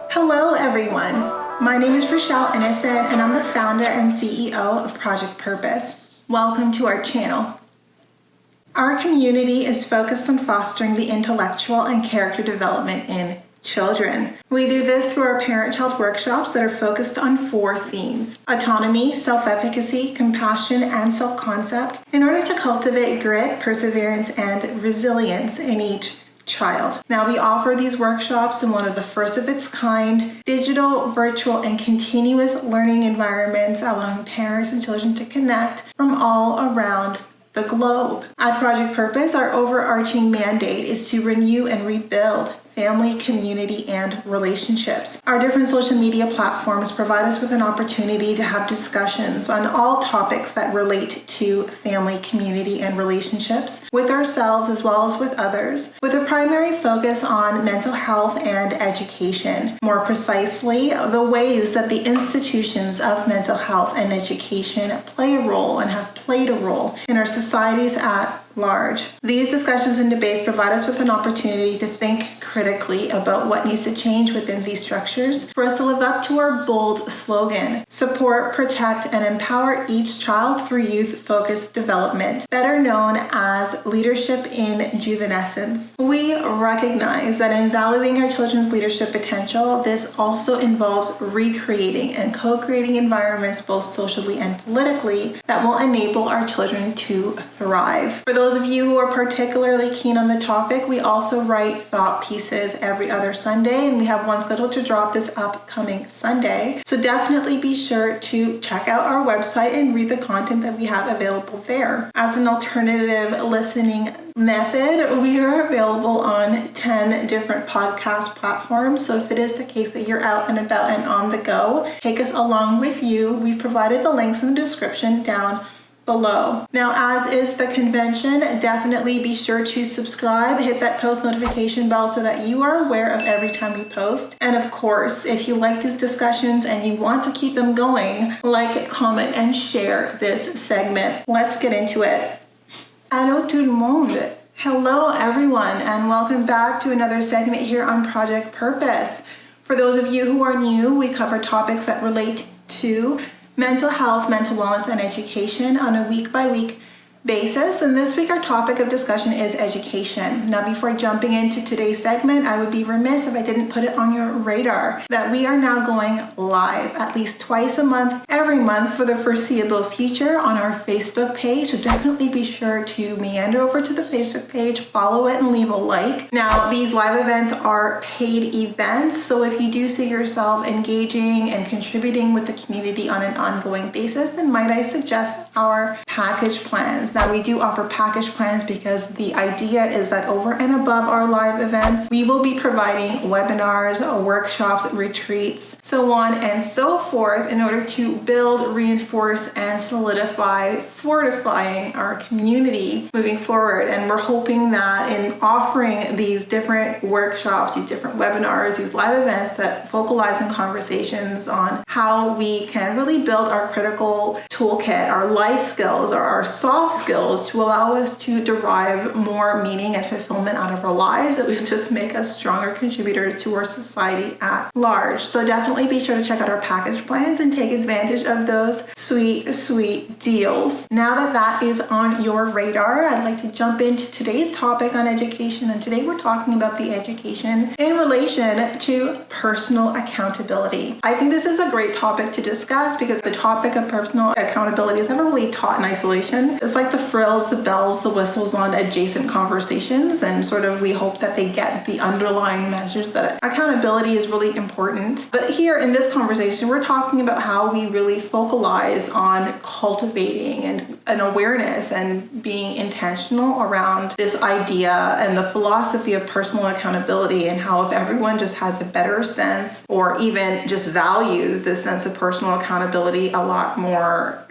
Hello everyone, my name is Rochelle Innocent and I'm the founder and CEO of Project Purpose. Welcome to our channel. Our community is focused on fostering the intellectual and character development in children. We do this through our parent-child workshops that are focused on 4 themes: autonomy, self-efficacy, compassion, and self-concept, in order to cultivate grit, perseverance, and resilience in each child. Now, we offer these workshops in one of the first of its kind, digital, virtual, and continuous learning environments, allowing parents and children to connect from all around the globe. At Project Purpose, our overarching mandate is to renew and rebuild family, community, and relationships. Our different social media platforms provide us with an opportunity to have discussions on all topics that relate to family, community, and relationships with ourselves as well as with others, with a primary focus on mental health and education. More precisely, the ways that the institutions of mental health and education play a role and have played a role in our societies at large. These discussions and debates provide us with an opportunity to think critically about what needs to change within these structures for us to live up to our bold slogan: support, protect, and empower each child through youth-focused development, better known as leadership in juvenescence. We recognize that in valuing our children's leadership potential, this also involves recreating and co-creating environments both socially and politically that will enable our children to thrive. For those of you who are particularly keen on the topic, we also write thought pieces every other Sunday, and we have one scheduled to drop this upcoming Sunday. So definitely be sure to check out our website and read the content that we have available there. As an alternative listening method, we are available on 10 different podcast platforms. So if it is the case that you're out and about and on the go, take us along with you. We've provided the links in the description down below. Now, as is the convention, definitely be sure to subscribe, hit that post notification bell so that you are aware of every time we post. And of course, if you like these discussions and you want to keep them going, like, comment, and share this segment. Let's get into it. Allô tout le monde. Hello everyone, and welcome back to another segment here on Project Purpose. For those of you who are new, we cover topics that relate to mental health, mental wellness, and education on a week-by-week basis. And this week our topic of discussion is education. Now, before jumping into today's segment, I would be remiss if I didn't put it on your radar that we are now going live at least twice a month, every month for the foreseeable future on our Facebook page. So definitely be sure to meander over to the Facebook page, follow it, and leave a like. Now, these live events are paid events, so if you do see yourself engaging and contributing with the community on an ongoing basis, then might I suggest our package plans. Now, we do offer package plans because the idea is that over and above our live events, we will be providing webinars, workshops, retreats, so on and so forth, in order to build, reinforce, and solidify, fortifying our community moving forward. And we're hoping that in offering these different workshops, these different webinars, these live events that focalize on conversations on how we can really build our critical toolkit, our life skills, or our soft skills, to allow us to derive more meaning and fulfillment out of our lives, that will just make us stronger contributors to our society at large. So definitely be sure to check out our package plans and take advantage of those sweet, sweet deals. Now that that is on your radar, I'd like to jump into today's topic on education. And today we're talking about the education in relation to personal accountability. I think this is a great topic to discuss because the topic of personal accountability is never really taught in isolation. It's like the frills, the bells, the whistles on adjacent conversations, and sort of we hope that they get the underlying message that accountability is really important. But here in this conversation, we're talking about how we really focalize on cultivating and an awareness and being intentional around this idea and the philosophy of personal accountability, and how if everyone just has a better sense or even just values this sense of personal accountability a lot more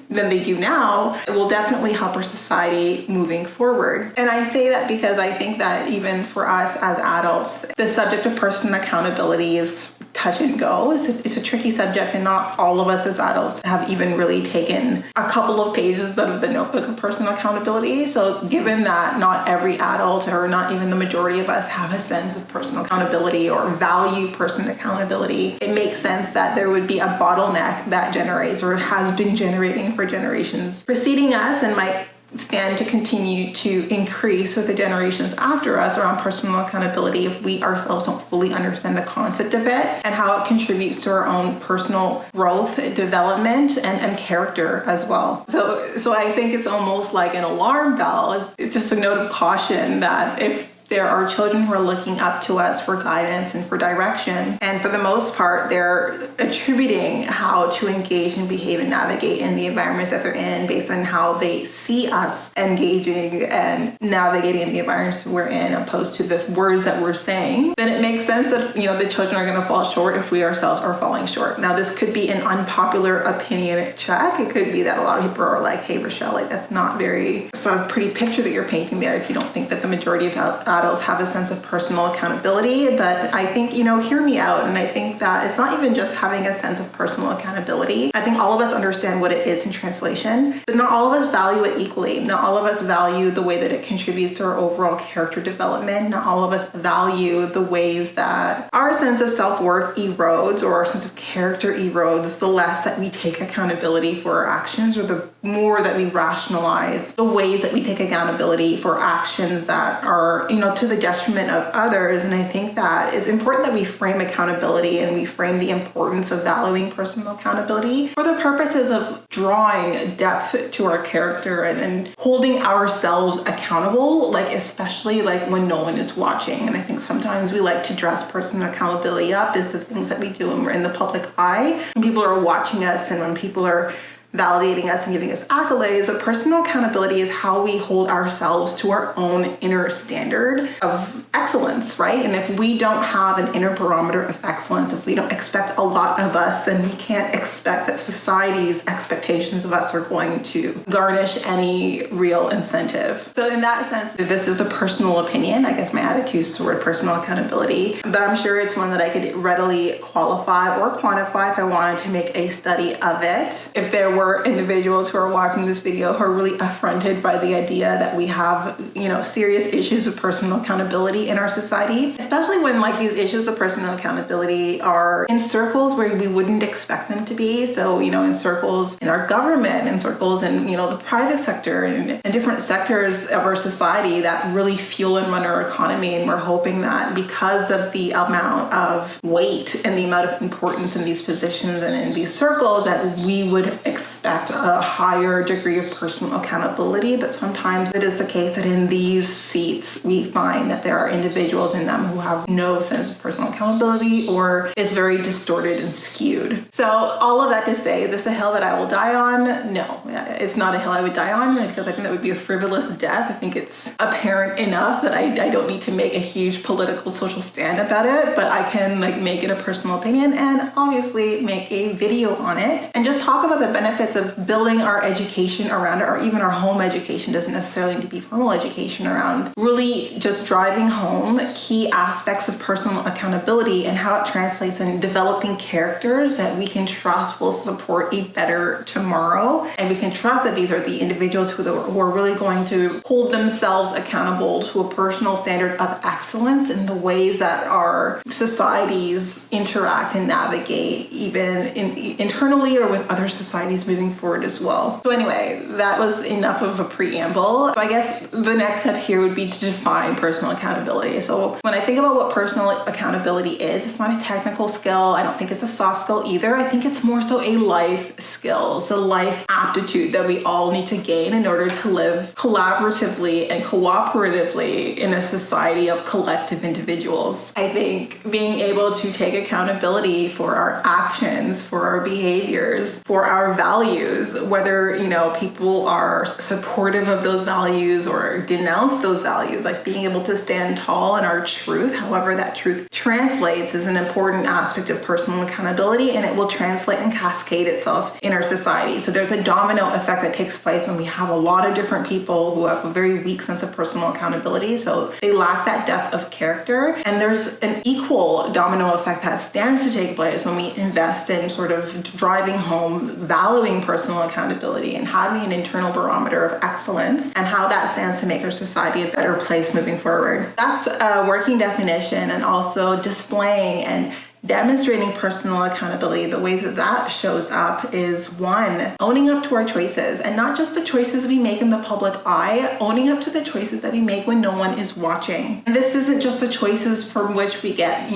than they do now, it will definitely help our society moving forward. And I say that because I think that even for us as adults, the subject of personal accountability is touch and go. It's a tricky subject, and not all of us as adults have even really taken a couple of pages out of the notebook of personal accountability. So given that not every adult, or not even the majority of us, have a sense of personal accountability or value personal accountability, it makes sense that there would be a bottleneck that generates, or has been generating for generations preceding us, and might stand to continue to increase with the generations after us around personal accountability if we ourselves don't fully understand the concept of it and how it contributes to our own personal growth, development, and character as well. So I think it's almost like an alarm bell. It's just a note of caution that if there are children who are looking up to us for guidance and for direction, and for the most part, they're attributing how to engage and behave and navigate in the environments that they're in based on how they see us engaging and navigating in the environments we're in, opposed to the words that we're saying, then it makes sense that, the children are going to fall short if we ourselves are falling short. Now, this could be an unpopular opinion check. It could be that a lot of people are like, hey, Rochelle, that's not very sort of pretty picture that you're painting there if you don't think that the majority of adults have a sense of personal accountability. But I think, hear me out. And I think that it's not even just having a sense of personal accountability. I think all of us understand what it is in translation, but not all of us value it equally. Not all of us value the way that it contributes to our overall character development. Not all of us value the ways that our sense of self-worth erodes, or our sense of character erodes, the less that we take accountability for our actions, or the more that we rationalize the ways that we take accountability for actions that are, to the detriment of others. And I think that it's important that we frame accountability, and we frame the importance of valuing personal accountability for the purposes of drawing depth to our character and holding ourselves accountable, especially when no one is watching. And I think sometimes we like to dress personal accountability up as the things that we do when we're in the public eye, when people are watching us and when people are validating us and giving us accolades. But personal accountability is how we hold ourselves to our own inner standard of excellence, right? And if we don't have an inner barometer of excellence, if we don't expect a lot of us, then we can't expect that society's expectations of us are going to garnish any real incentive. So in that sense, this is a personal opinion. I guess my attitude is toward personal accountability, but I'm sure it's one that I could readily qualify or quantify if I wanted to make a study of it. If there were individuals who are watching this video who are really affronted by the idea that we have, serious issues with personal accountability in our society, especially when these issues of personal accountability are in circles where we wouldn't expect them to be. So, in circles in our government, in circles in, the private sector, and different sectors of our society that really fuel and run our economy. And we're hoping that because of the amount of weight and the amount of importance in these positions and in these circles, that we would expect a higher degree of personal accountability. But sometimes it is the case that in these seats, we find that there are individuals in them who have no sense of personal accountability, or it's very distorted and skewed. So all of that to say, is this a hill that I will die on? No, it's not a hill I would die on, because I think that would be a frivolous death. I think it's apparent enough that I don't need to make a huge political social stand about it, but I can make it a personal opinion and obviously make a video on it and just talk about the benefits of building our education around it, or even our home education doesn't necessarily need to be formal education, around really just driving home key aspects of personal accountability and how it translates in developing characters that we can trust will support a better tomorrow. And we can trust that these are the individuals who are really going to hold themselves accountable to a personal standard of excellence in the ways that our societies interact and navigate, even internally or with other societies moving forward as well. So anyway, that was enough of a preamble. So I guess the next step here would be to define personal accountability. So when I think about what personal accountability is, it's not a technical skill. I don't think it's a soft skill either. I think it's more so a life skill. It's a life aptitude that we all need to gain in order to live collaboratively and cooperatively in a society of collective individuals. I think being able to take accountability for our actions, for our behaviors, for our values, values, whether, people are supportive of those values or denounce those values, like being able to stand tall in our truth, however that truth translates, is an important aspect of personal accountability, and it will translate and cascade itself in our society. So there's a domino effect that takes place when we have a lot of different people who have a very weak sense of personal accountability. So they lack that depth of character. And there's an equal domino effect that stands to take place when we invest in sort of driving home, valuing personal accountability and having an internal barometer of excellence, and how that stands to make our society a better place moving forward. That's a working definition, and also displaying and demonstrating personal accountability. The ways that that shows up is, one, owning up to our choices, and not just the choices we make in the public eye, owning up to the choices that we make when no one is watching. And this isn't just the choices from which we get,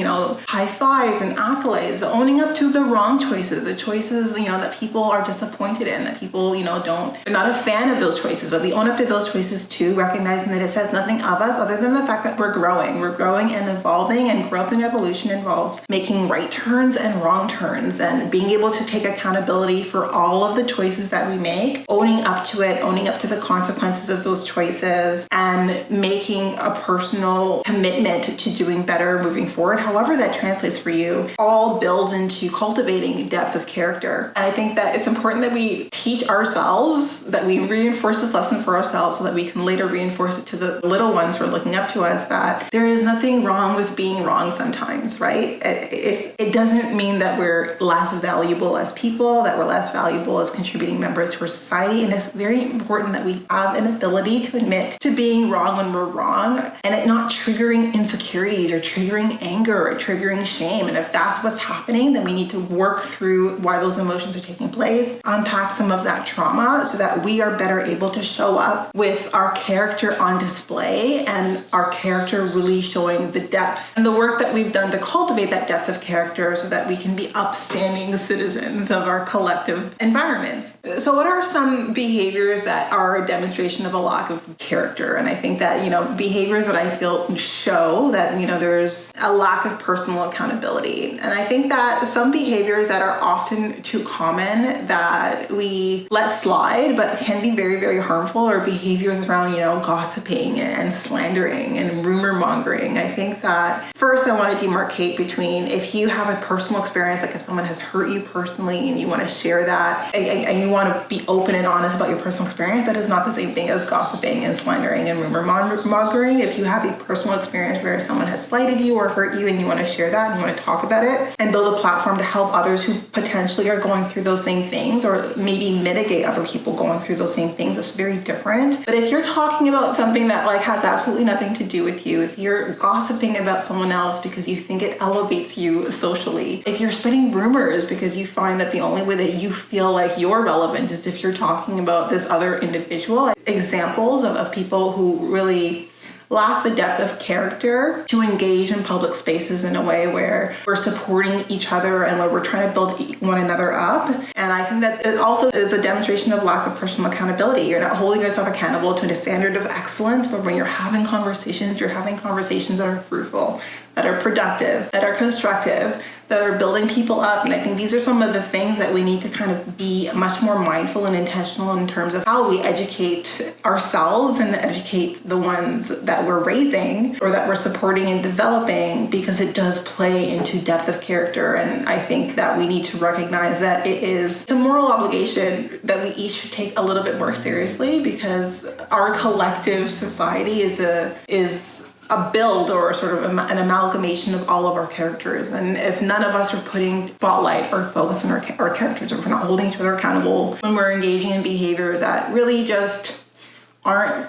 high fives and accolades, owning up to the wrong choices, the choices, that people are disappointed in, that people, they're not a fan of those choices, but we own up to those choices too, recognizing that it says nothing of us other than the fact that we're growing and evolving, and growth and evolution involves making right turns and wrong turns, and being able to take accountability for all of the choices that we make, owning up to it, owning up to the consequences of those choices, and making a personal commitment to doing better moving forward, however that translates for you, all builds into cultivating depth of character. And I think that it's important that we teach ourselves, that we reinforce this lesson for ourselves so that we can later reinforce it to the little ones who are looking up to us, that there is nothing wrong with being wrong sometimes, right? It doesn't mean that we're less valuable as people, that we're less valuable as contributing members to our society. And it's very important that we have an ability to admit to being wrong when we're wrong, and it not triggering insecurities or triggering anger or triggering shame. And if that's what's happening, then we need to work through why those emotions are taking place, unpack some of that trauma so that we are better able to show up with our character on display, and our character really showing the depth and the work that we've done to cultivate that depth of character so that we can be upstanding citizens of our collective environments. So what are some behaviors that are a demonstration of a lack of character? And I think that, behaviors that I feel show that, there's a lack of personal accountability. And I think that some behaviors that are often too common that we let slide, but can be very, very harmful, are behaviors around, gossiping and slandering and rumor mongering. I think that first I want to demarcate between, if you have a personal experience, like if someone has hurt you personally and you want to share that, and you want to be open and honest about your personal experience, that is not the same thing as gossiping and slandering and rumor mongering. If you have a personal experience where someone has slighted you or hurt you and you want to share that and you want to talk about it and build a platform to help others who potentially are going through those same things, or maybe mitigate other people going through those same things, that's very different. But if you're talking about something that has absolutely nothing to do with you, if you're gossiping about someone else because you think it elevates you socially, if you're spreading rumors because you find that the only way that you feel like you're relevant is if you're talking about this other individual, examples of people who really lack the depth of character to engage in public spaces in a way where we're supporting each other and where we're trying to build one another up. And I think that it also is a demonstration of lack of personal accountability. You're not holding yourself accountable to a standard of excellence, but when you're having conversations, you're having conversations that are fruitful, that are productive, that are constructive, that are building people up. And I think these are some of the things that we need to kind of be much more mindful and intentional in terms of how we educate ourselves and educate the ones that we're raising or that we're supporting and developing, because it does play into depth of character. And I think that we need to recognize that it's a moral obligation that we each should take a little bit more seriously, because our collective society is a build, or sort of an amalgamation of all of our characters. And if none of us are putting spotlight or focus on our characters, or if we're not holding each other accountable when we're engaging in behaviors that really just aren't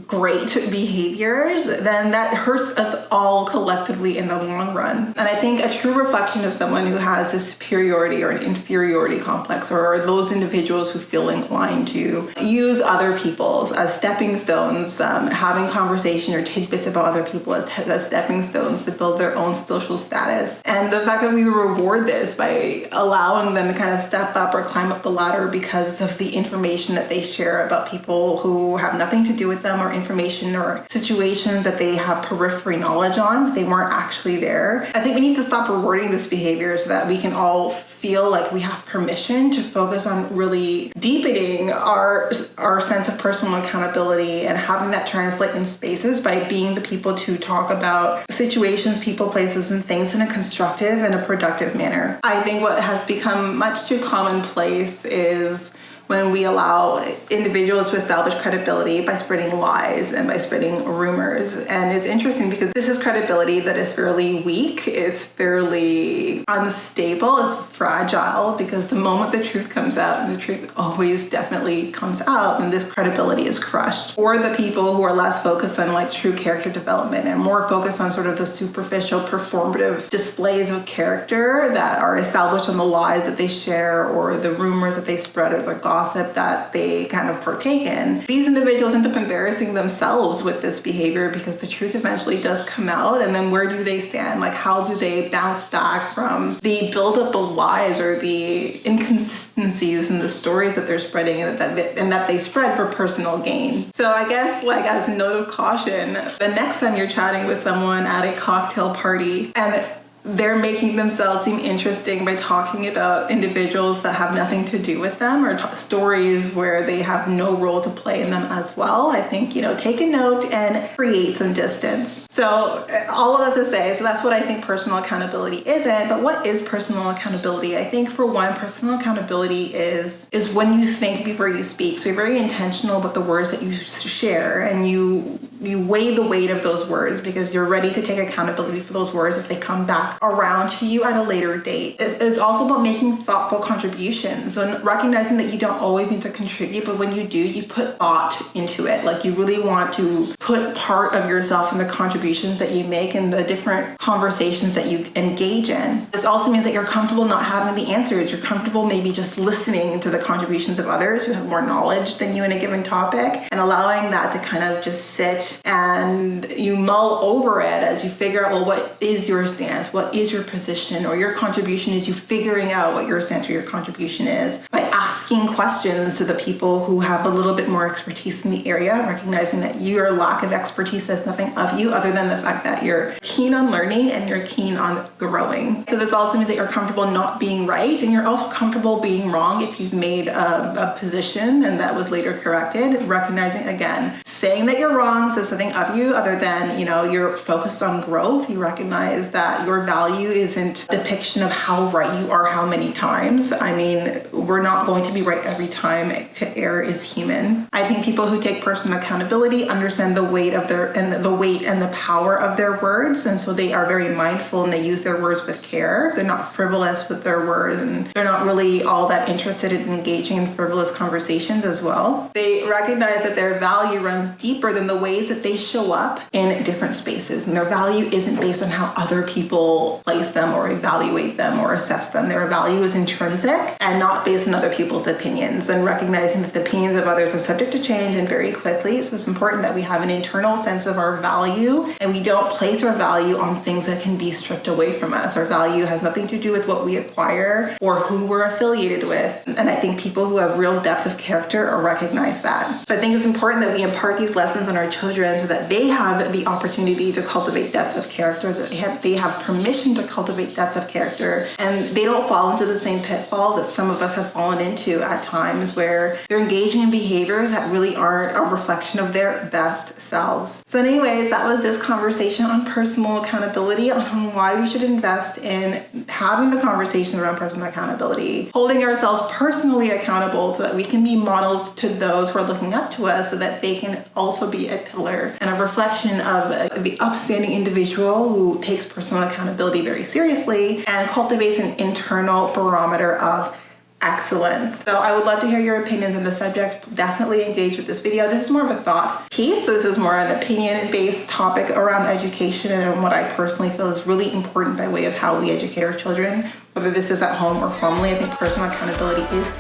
great behaviors, then that hurts us all collectively in the long run. And I think a true reflection of someone who has a superiority or an inferiority complex, or those individuals who feel inclined to use other people's as stepping stones, having conversation or tidbits about other people as stepping stones to build their own social status. And the fact that we reward this by allowing them to kind of step up or climb up the ladder because of the information that they share about people who have nothing to do with them, them, or information or situations that they have periphery knowledge on, but they weren't actually there. I think we need to stop rewarding this behavior so that we can all feel like we have permission to focus on really deepening our sense of personal accountability and having that translate in spaces by being the people to talk about situations, people, places, and things in a constructive and a productive manner. I think what has become much too commonplace is when we allow individuals to establish credibility by spreading lies and by spreading rumors. And it's interesting because this is credibility that is fairly weak, it's fairly unstable, it's fragile, because the moment the truth comes out, and the truth always definitely comes out, and this credibility is crushed. Or the people who are less focused on like true character development and more focused on sort of the superficial performative displays of character that are established on the lies that they share or the rumors that they spread or the gossip that they kind of partake in. These individuals end up embarrassing themselves with this behavior because the truth eventually does come out, and then where do they stand? Like, how do they bounce back from the buildup of lies or the inconsistencies in the stories that they're spreading and that they spread for personal gain? So I guess, like, as a note of caution, the next time you're chatting with someone at a cocktail party and they're making themselves seem interesting by talking about individuals that have nothing to do with them, or stories where they have no role to play in them as well, I think, take a note and create some distance. So all of that to say, so that's what I think personal accountability isn't. But what is personal accountability? I think, for one, personal accountability is when you think before you speak. So you're very intentional about the words that you share, and you weigh the weight of those words because you're ready to take accountability for those words if they come back around to you at a later date. It's also about making thoughtful contributions and recognizing that you don't always need to contribute, but when you do, you put thought into it. Like, you really want to put part of yourself in the contributions that you make and the different conversations that you engage in. This also means that you're comfortable not having the answers. You're comfortable maybe just listening to the contributions of others who have more knowledge than you in a given topic, and allowing that to kind of just sit and you mull over it as you figure out, well, what is your stance? What is your position? Or your contribution is you figuring out what your stance or your contribution is by asking questions to the people who have a little bit more expertise in the area, recognizing that your lack of expertise says nothing of you other than the fact that you're keen on learning and you're keen on growing. So this also means that you're comfortable not being right, and you're also comfortable being wrong if you've made a position and that was later corrected, recognizing, again, saying that you're wrong says something of you other than, you're focused on growth. You recognize that your value isn't a depiction of how right you are how many times. I mean, we're not going to be right every time. To err is human. I think people who take personal accountability understand the weight and the power of their words, and so they are very mindful and they use their words with care. They're not frivolous with their words, and they're not really all that interested in engaging in frivolous conversations as well. They recognize that their value runs deeper than the ways that they show up in different spaces, and their value isn't based on how other people place them or evaluate them or assess them. Their value is intrinsic and not based on other people's opinions, and recognizing that the opinions of others are subject to change and very quickly. So it's important that we have an internal sense of our value, and we don't place our value on things that can be stripped away from us. Our value has nothing to do with what we acquire or who we're affiliated with. And I think people who have real depth of character recognize that. So I think it's important that we impart these lessons on our children so that they have the opportunity to cultivate depth of character, that they have permission to cultivate depth of character, and they don't fall into the same pitfalls that some of us have fallen into at times, where they're engaging in behaviors that really aren't a reflection of their best selves. So anyways, that was this conversation on personal accountability, on why we should invest in having the conversations around personal accountability, holding ourselves personally accountable so that we can be models to those who are looking up to us, so that they can also be a pillar and a reflection of the upstanding individual who takes personal accountability very seriously and cultivates an internal barometer of excellence. So I would love to hear your opinions on the subject. Definitely engage with this video. This is more of a thought piece. This is more an opinion-based topic around education and what I personally feel is really important by way of how we educate our children, whether this is at home or formally. I think personal accountability is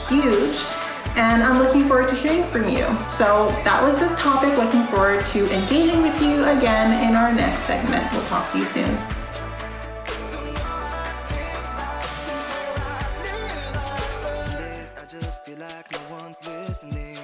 huge, and I'm looking forward to hearing from you. So that was this topic. Looking forward to engaging with you again in our next segment. We'll talk to you soon. Feel like no one's listening.